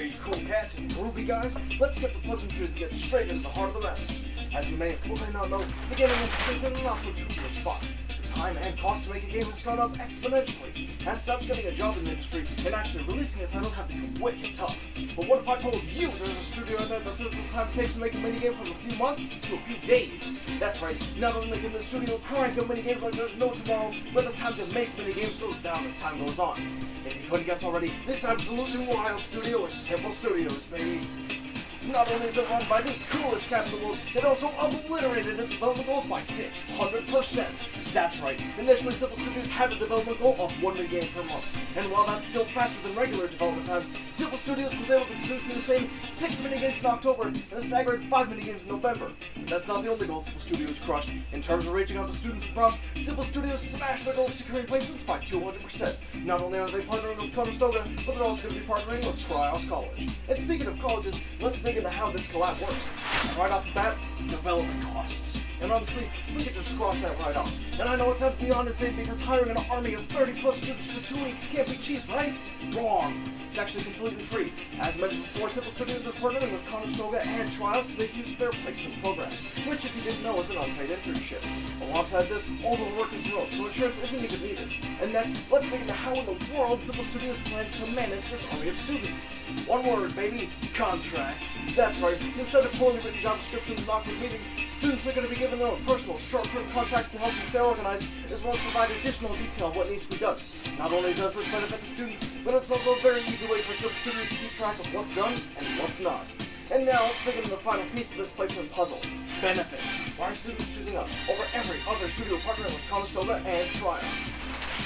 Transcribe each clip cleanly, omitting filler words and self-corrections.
Hey, cool cats and groovy guys, let's skip the pleasantries and get straight into the heart of the matter. As you may or may not know, the gaming industry is in a not-so-tubular spot. The time and cost to make a game has gone up exponentially. As such, getting a job in the industry and actually releasing a title have become wicked tough. But what if I told you there's a studio out there that took the time it takes to make a minigame from a few months to a few days? That's right, not only can the studio crank out minigames like there's no tomorrow, but the time to make minigames goes down as time goes on. If you couldn't guess already, this absolutely wild studio is Simple Studios, baby. Not only is it run by the coolest cat in the world, it also obliterated its development goals by 600%. That's right, initially Simple Studios had a development goal of 1 minigame per month. And while that's still faster than regular development times, Simple Studios was able to produce the insane 6 minigames in October and a staggering 5 minigames in November. But that's not the only goal Simple Studios crushed. In terms of reaching out to students and profs, Simple Studios smashed their goal of securing placements by 200%. Not only are they partnering with Conestoga, but they're also going to be partnering with Tri-House College. And speaking of colleges, let's dig into how this collab works. Right off the bat, development costs. And honestly, we could just cross that right off. And I know it sounds beyond insane because hiring an army of 30+ students for 2 weeks can't be cheap, right? Wrong. It's actually completely free. As mentioned before, Simple Studios is partnering with Conestoga and Tri-House to make use of their placement program, which, if you didn't know, is an unpaid internship. Alongside this, all the work is remote, so insurance isn't even needed. And next, let's dig into how in the world Simple Studios plans to manage this army of students. One word, baby: contract. That's right, instead of poorly written job descriptions and awkward meetings, students are going to be given their own personal, short-term contracts to help them stay organized, as well as provide additional detail on what needs to be done. Not only does this benefit the students, but it's also a very easy way for Simple Studios to keep track of what's done and what's not. And now let's dig into the final piece of this placement puzzle: benefits. Why are students choosing us over every other studio partnering with Conestoga and Tri-House?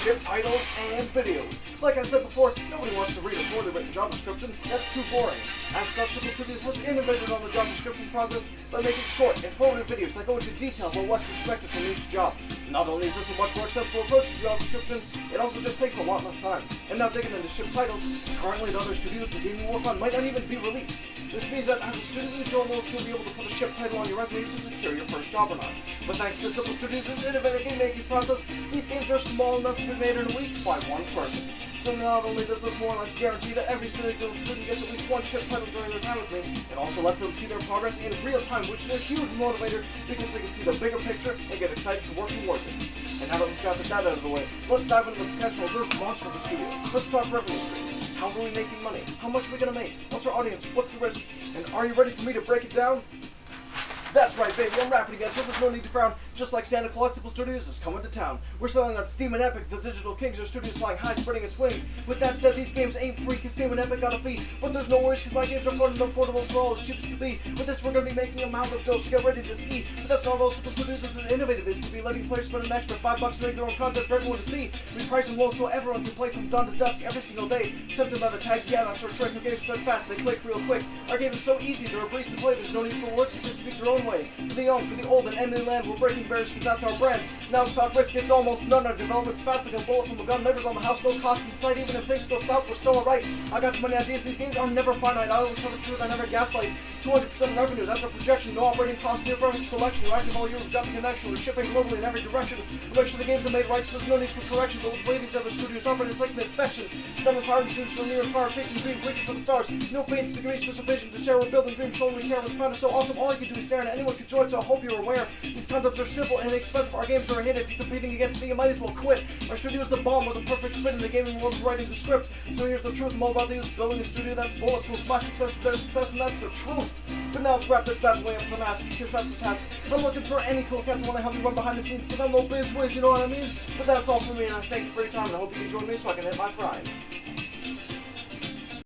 Ship titles and videos. Like I said before, nobody wants to read a poorly written job description. That's too boring. As such, Simple Studios has innovated on the job description process by making short, informative videos that go into detail about what's expected from each job. Not only is this a much more accessible approach to job description, it also just takes a lot less time. And now digging into ship titles, currently at other studios the game you work on might not even be released. This means that as a student, you don't know if you'll be able to put a ship title on your resume to secure your first job or not. But thanks to Simple Studios' innovative game-making process, these games are small enough to be made in a week by one person. So not only does this more or less guarantee that every single student gets at least one ship title during their time with me, it also lets them see their progress in real time, which is a huge motivator because they can see the bigger picture and get excited to work towards it. And now that we've got that out of the way, let's dive into the potential of this monster of a studio. Let's talk revenue streams. How are we making money? How much are we going to make? What's our audience? What's the risk? And are you ready for me to break it down? That's right, baby, I'm rapping again, so there's no need to frown. Just like Santa Claus, Simple Studios is coming to town. We're selling on Steam and Epic, the digital kings are studios flying high, spreading its wings. With that said, these games ain't free, cause Steam and Epic got a fee. But there's no worries, cause my games are fun and affordable for all as cheap as can be. With this, we're gonna be making a mound of dough, so get ready to ski. But that's not all Simple Studios is as innovative as to be letting players spend an extra $5 to make their own content for everyone to see. We price them low so everyone can play from dawn to dusk every single day. Tempted by the tag, yeah, that's our trick. Our games spread fast, they click real quick. Our game is so easy, they're a breeze to play, there's no need for words, cause they speak their own way. For the young, for the old, and ending land, we're breaking barriers cause that's our brand. Now stock risk, it's almost none. Our development's fast like a bullet from a gun. Labors on the house, no cost in sight. Even if things go south, we're still alright. I got so many ideas, these games are never finite. I always tell the truth, I never gaslight. 200% revenue, that's our projection. No operating costs, near perfect selection. You're active all year, we've got the connection. We're shipping globally in every direction. We'll make sure the games are made right, so there's no need for correction. But with the way these other studios operate, it's like an infection. Some empowering students from near and far, chasing dreams, reaching for the stars. No faints, degrees, just a vision to share. We're building dreams, slowly we care. We found it so awesome, all you can do is stare, and anyone can join, so I hope you're aware. These concepts are simple and inexpensive. Our games are a hit. If you're competing against me, you might as well quit. Our studio is the bomb with a perfect fit in the gaming world, writing the script. So here's the truth, I'm all about these, building a studio that's bulletproof. My success is their success, and that's the truth. But now let's wrap this bad boy up with a mask, because that's the task. I'm looking for any cool cats who want to help me run behind the scenes, because I'm no biz whiz, you know what I mean? But that's all for me, and I thank you for your time, and I hope you can join me so I can hit my prime.